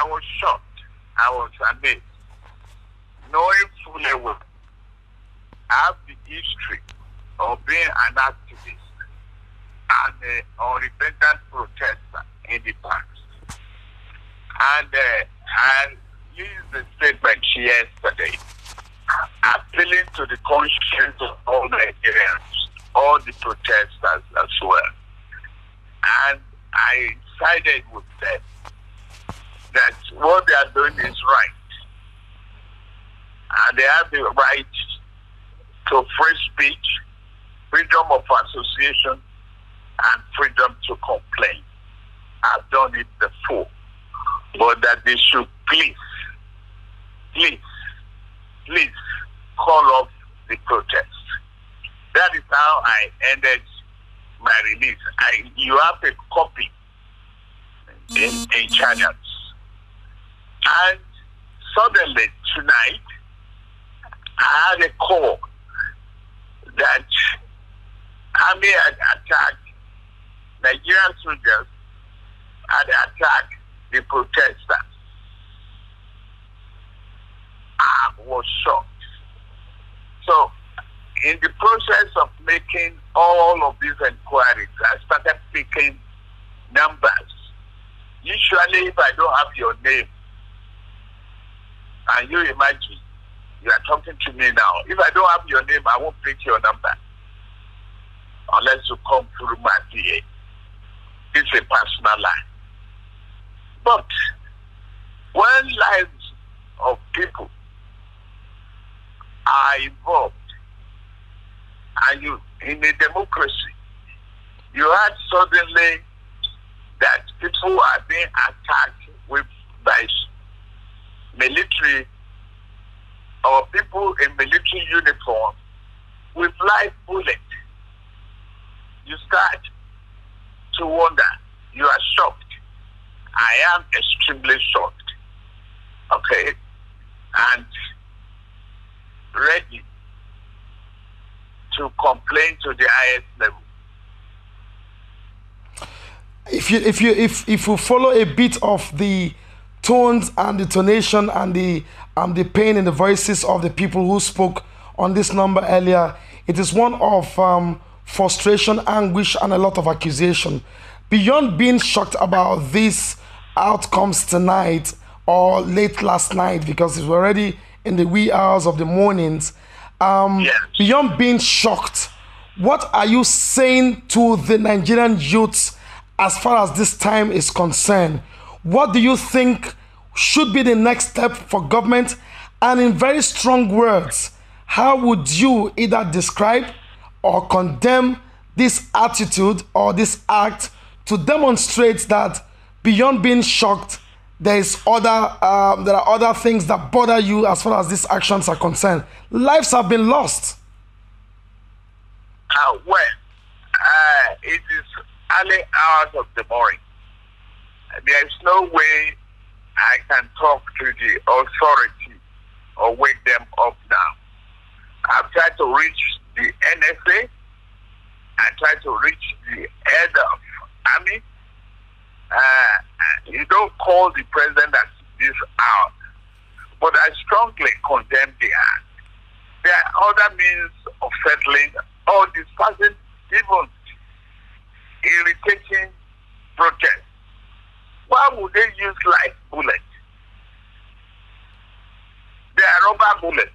was shocked. I was amazed. Knowing fully well, I have the history of being an activist and an unrepentant protester in the past. And I used the statement yesterday, appealing to the conscience of all Nigerians, all the protesters as well. And I sided with them that what they are doing is right. And they have the right to free speech, freedom of association, and freedom to complain. I've done it before. But that they should please call off the protest. That is how I ended my release. You have a copy in channels. And suddenly tonight, I had a call that army had attacked, Nigerian soldiers had attacked the protesters. I was shocked. So, in the process of making all of these inquiries, I started picking numbers. Usually, if I don't have your name, and you imagine, you are talking to me now. If I don't have your name, I won't pick your number. Unless you come through my PA. It's a personal line. But when lives of people are involved, and you in a democracy, you had suddenly that people are being attacked by military or people in military uniform with live bullets. You start to wonder. You are shocked. I am extremely shocked. Okay? And ready to complain to the highest level. If you follow a bit of the tones and the tonation and the pain in the voices of the people who spoke on this number earlier, it is one of frustration, anguish, and a lot of accusation. Beyond being shocked about these outcomes tonight or late last night, because it's already in the wee hours of the mornings, Yes. Beyond being shocked, what are you saying to the Nigerian youths as far as this time is concerned? What do you think should be the next step for government? And in very strong words, how would you either describe or condemn this attitude or this act to demonstrate that beyond being shocked, there are other things that bother you as far as these actions are concerned? Lives have been lost. It is early hours of the morning. There is no way I can talk to the authority or wake them up now. I've tried to reach the NSA. I tried to reach the head of army. You don't call the president at this hour. But I strongly condemn the act. There are other means of settling or discussing even irritating protest. Why would they use live bullets? They are rubber bullets.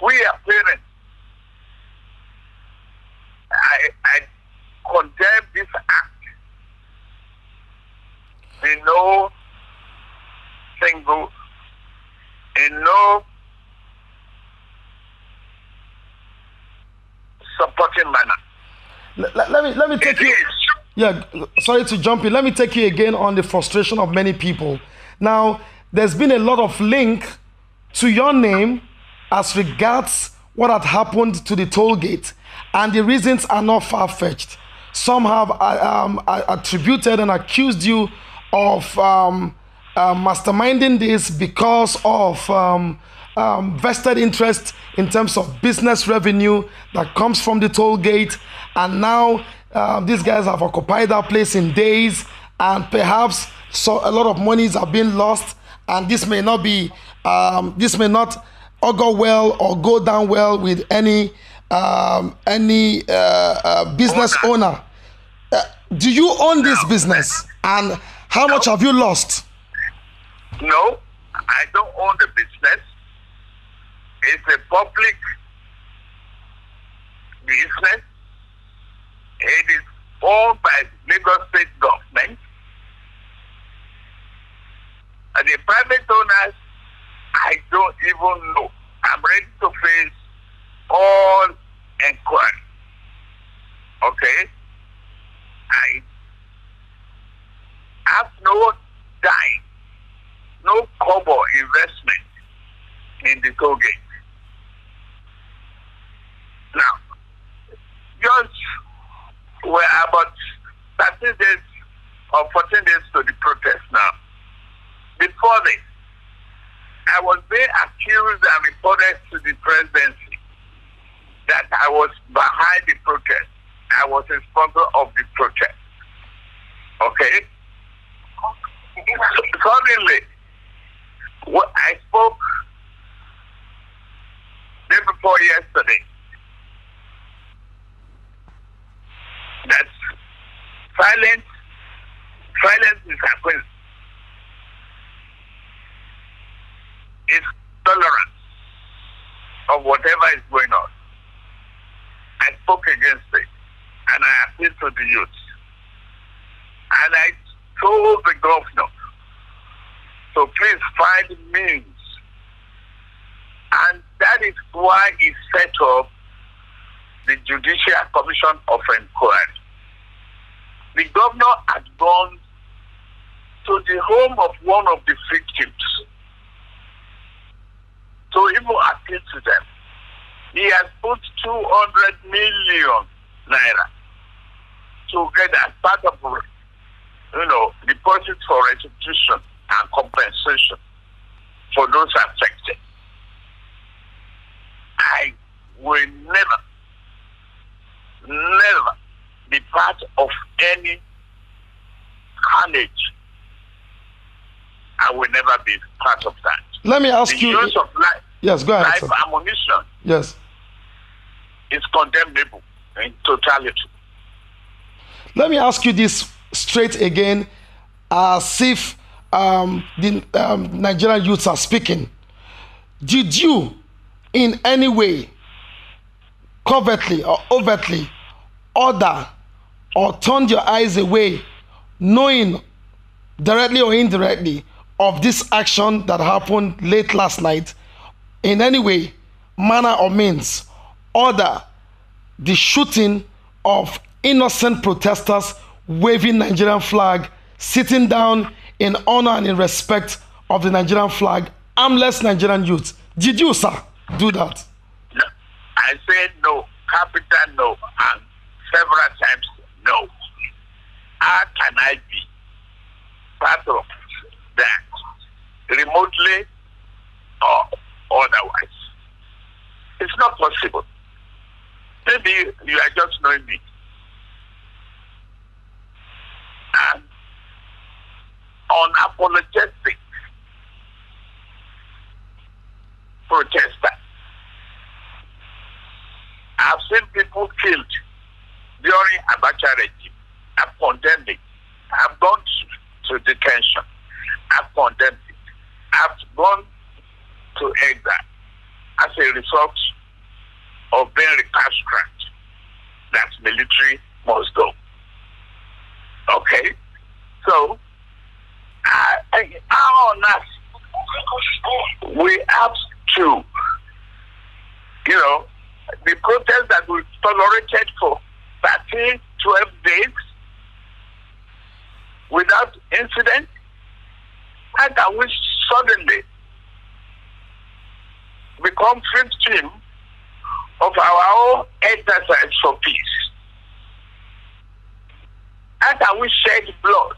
We are parents. I condemn this act. In no supporting manner. Let me take you. Yeah, sorry to jump in. Let me take you again on the frustration of many people. Now, there's been a lot of link to your name as regards what had happened to the toll gate, and the reasons are not far-fetched. Some have attributed and accused you of masterminding this because of vested interest in terms of business revenue that comes from the toll gate, and now these guys have occupied that place in days, and perhaps So a lot of monies are being lost, and this may not be, this may not augur well or go down well with any business owner. Do you own this business, and how much have you lost? No, I don't own the business. It's a public business. It is owned by Lagos State government. And the private owners, I don't even know. I'm ready to face all inquiry. Okay? I have no dime, no kobo investment in the toll gate. Now, just we're about 13 days or 14 days to the protest now. Before this, I was being accused and reported to the presidency that I was behind the protest. I was a sponsor of the protest. Okay? Suddenly, I spoke day before yesterday that silence is happening. Is tolerance of whatever is going on. I spoke against it, and I appealed to the youth. And I told the governor to please find means. And that is why he set up the Judicial Commission of Inquiry. The governor had gone to the home of one of the victims to even appeal to them. He has put 200 million naira to get as part of, deposit for restitution and compensation for those affected. I will never be part of any carnage. I will never be part of that. Let me ask you. The use of life, yes, go ahead. life ammunition, yes, is condemnable in totality. Let me ask you this straight again, as if the Nigerian youths are speaking. Did you, in any way, covertly or overtly, order or turn your eyes away, knowing directly or indirectly of this action that happened late last night, in any way, manner or means, order the shooting of innocent protesters waving Nigerian flag, sitting down in honor and in respect of the Nigerian flag, armless Nigerian youth? Did you, sir, do that? No. I said no, capital no, and several times no. How can I be part of that, remotely or otherwise? It's not possible. Maybe you are just knowing me. And unapologetic protester. I've seen people killed during Abacha regime. I've condemned it. I've gone to detention. I've condemned it. I've gone to exile as a result of being recalcitrant. That military must go. Okay? So, on us, we have to, the protest that we tolerated for 13, 12 days without incident, how can we suddenly become victim of our own exercise for peace? How can we shed blood?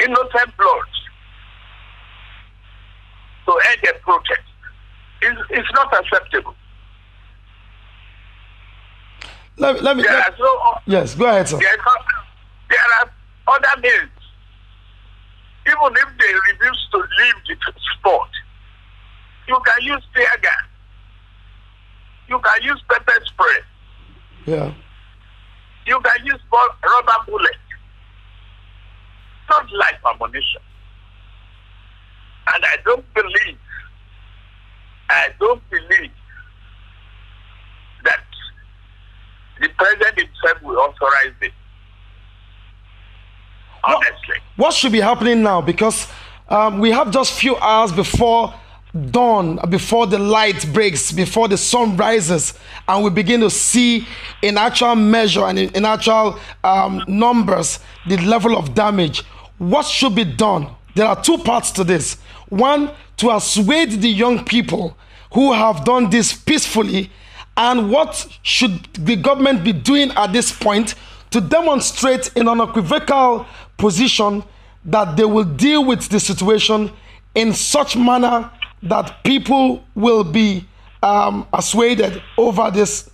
Innocent blood to end a protest? It's not acceptable. Yes, go ahead, sir. There are other means, even if they refuse to leave the spot, you can use tear gas. You can use pepper spray. Yeah. You can use rubber bullets. Not life ammunition. And I don't believe that the president himself will authorize it. Honestly. What should be happening now? Because we have just few hours before dawn, before the light breaks, before the sun rises, and we begin to see in actual measure and in actual numbers the level of damage. What should be done? There are two parts to this. One, to assuage the young people who have done this peacefully, and what should the government be doing at this point to demonstrate in an unequivocal position that they will deal with the situation in such manner that people will be assuaded over this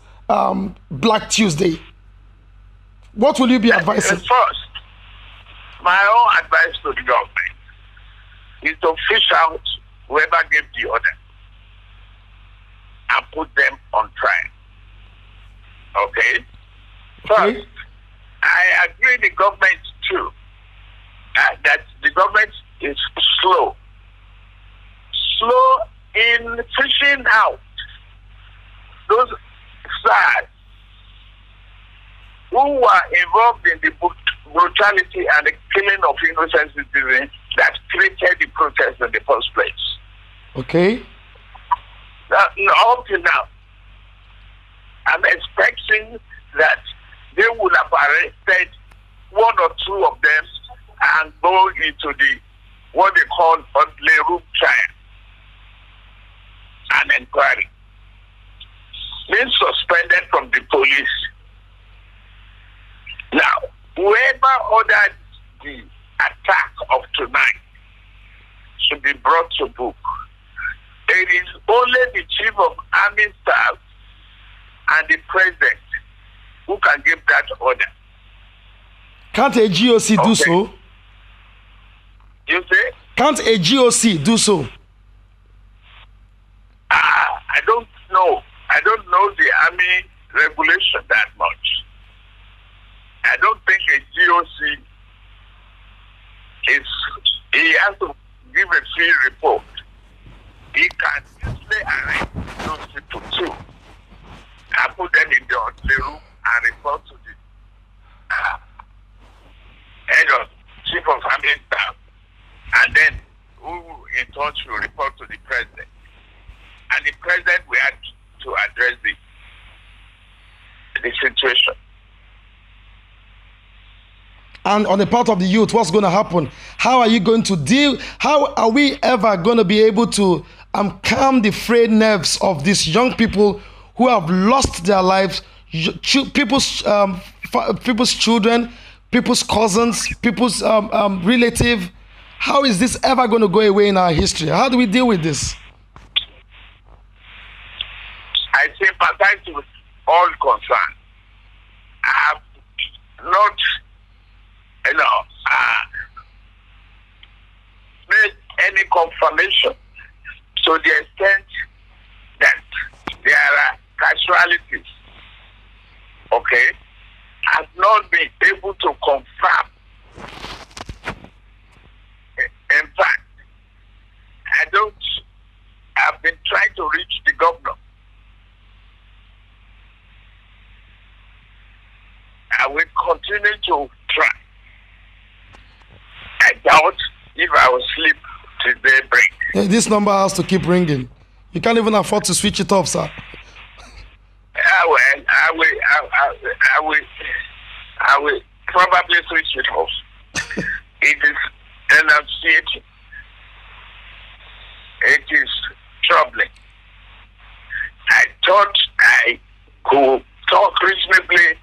Black Tuesday. What will you be advising? First, my own advice to the government is to fish out whoever gave the order and put them on trial. Okay? First, I agree the government too, that the government is slow in fishing out those SARS who were involved in the brutality and the killing of innocent citizens that created the protest in the first place. Okay. Up to now, I'm expecting that they would have arrested one or two of them and go into the what they call a room trial and inquiry. Being suspended from the police. Now, whoever ordered the attack of tonight should be brought to book. It is only the chief of army staff and the president who can give that order. Can't a GOC do so? You say? Can't a GOC do so? I don't know. I don't know the army regulation that much. I don't think a GOC he has to give a free report. He can easily arrest those people too and put them in the room and report to the head of chief of army staff, and then who in touch will report to the president. And the president will have to address the situation. And on the part of the youth, what's going to happen? How are you going to deal? How are we ever going to be able to calm the frayed nerves of these young people who have lost their lives, people's children, people's cousins, people's relative? How is this ever going to go away in our history? How do we deal with this? I sympathize with all concerned. I have not, made any confirmation to the extent that there are casualties. Okay? I've not been able to confirm. In fact, I've been trying to reach the governor. I will continue to try. I doubt if I will sleep till daybreak. Yeah, this number has to keep ringing. You can't even afford to switch it off, sir. I will probably switch it off. It is enunciating. It is troubling. I thought I could talk reasonably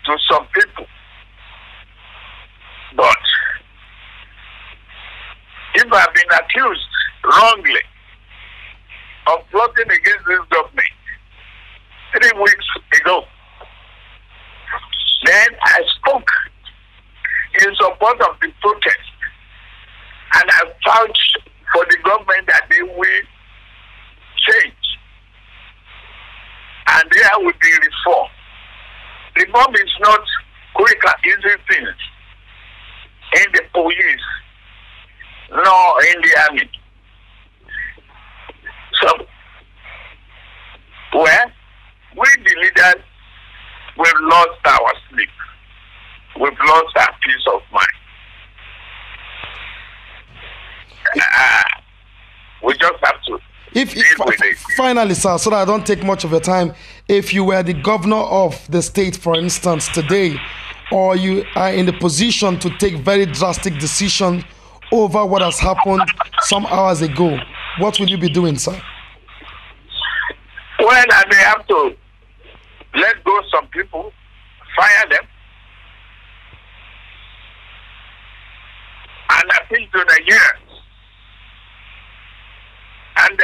to some people, but if I've been accused wrongly of plotting against this government 3 weeks ago, then I spoke in in support of the protest. And I vouch for the government that they will change. And there will be reform. Reform is not quick and easy things in the police, nor in the army. So, well, we the leaders, we've lost our sleep. We've lost our peace of mind. We just have to deal with it. Finally, sir, so that I don't take much of your time, if you were the governor of the state, for instance, today, or you are in the position to take very drastic decisions over what has happened some hours ago, what will you be doing, sir? Well, I may have to let go some people, fire them, and appeal to Nigerians. And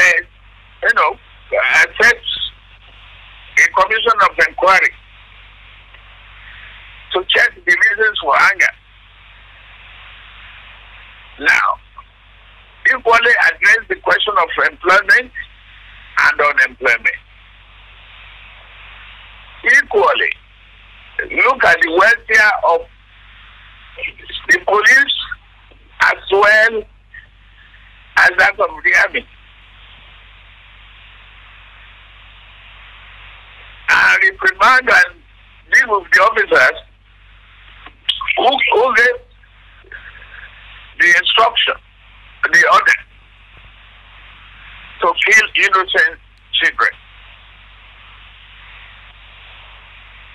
set a commission of inquiry to check the reasons for anger. Now, equally address the question of employment and unemployment. Equally, look at the welfare of the police as well as that of the army. And reprimand and deal with the officers who gave the instruction, the order to kill innocent children.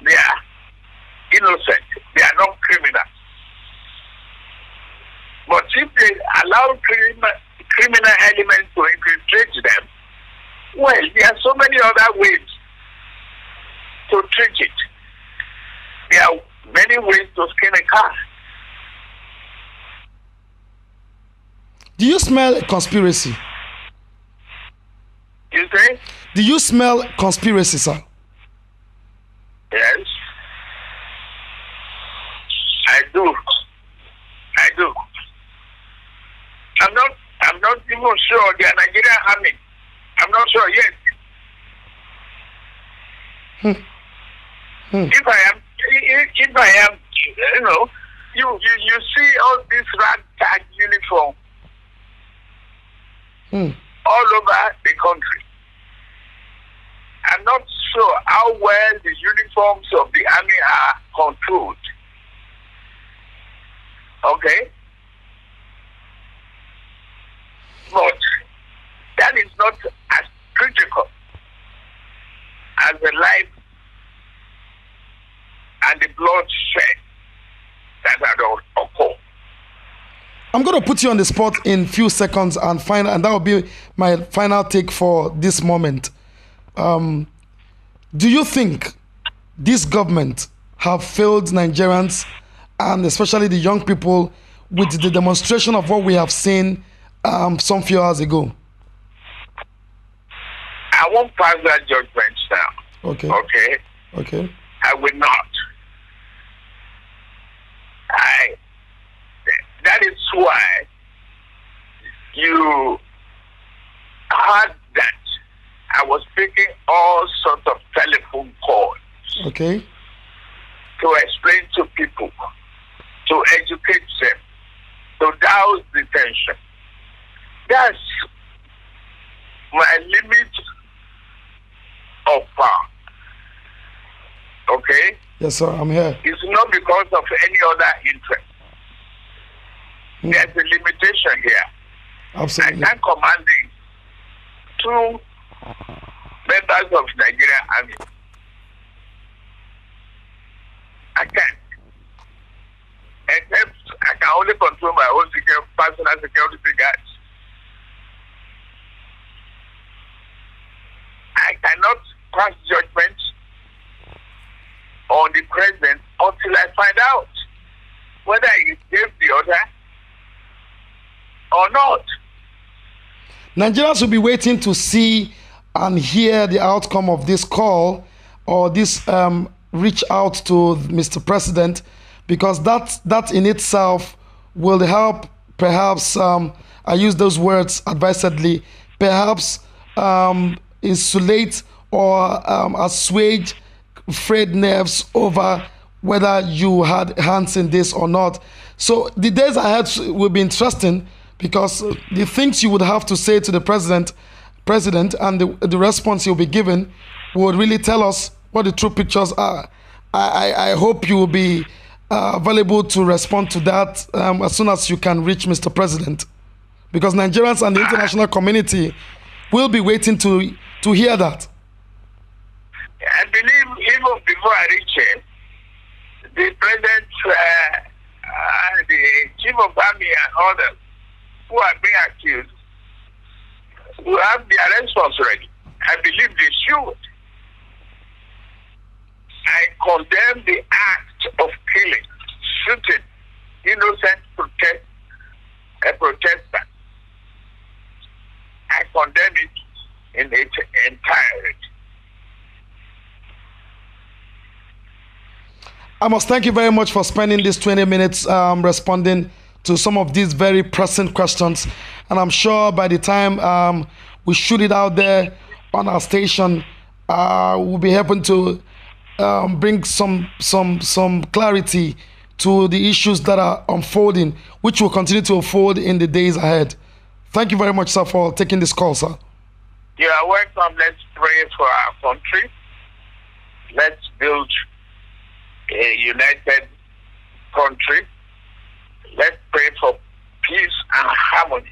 They are innocent. They are not criminals. But if they allow criminal elements to infiltrate them, well, there are so many other ways to treat it. There are many ways to skin a cat. Do you smell a conspiracy? You say? Do you smell conspiracy, sir? Yes. I do. I do. I'm not even sure the Nigerian army. I'm not sure yet. If I am, you see all this ragtag uniform all over the country. I'm not sure how well the uniforms of the army are controlled. Okay? But that is not as critical as the life and the bloodshed that had occurred. I'm going to put you on the spot in few seconds and that will be my final take for this moment. Do you think this government have failed Nigerians and especially the young people with the demonstration of what we have seen some few hours ago? I won't pass that judgment now. Okay. Okay? Okay. I will not. That is why you heard that I was making all sorts of telephone calls. Okay. To explain to people, to educate them, to douse the tension. That's my limit of power. Okay? Yes, sir, I'm here. It's not because of any other interest. There's a limitation here. Absolutely. I can't command the 2 members of Nigerian army. I can't. Except I can only control my own personal security guards. I cannot pass judgment on the president until I find out whether he gave the order or not. Nigerians will be waiting to see and hear the outcome of this call or this reach out to Mr. President, because that in itself will help, perhaps, I use those words advisedly, perhaps insulate or assuage frayed nerves over whether you had hands in this or not. So the days ahead will be interesting, because the things you would have to say to the president and the response you'll be given would really tell us what the true pictures are. I hope you will be available to respond to that as soon as you can reach Mr. President, because Nigerians and the international community will be waiting to hear that. I believe even before I reach it, the president, the chief of army and others who are being accused will have their response ready. I believe they should. I condemn the act of killing, shooting innocent protesters. I condemn it in its entirety. I must thank you very much for spending these 20 minutes responding to some of these very pressing questions. And I'm sure by the time we shoot it out there on our station, we'll be able to bring some clarity to the issues that are unfolding, which will continue to unfold in the days ahead. Thank you very much, sir, for taking this call, sir. You are welcome. Let's pray for our country. Let's build a united country. Let's pray for peace and harmony.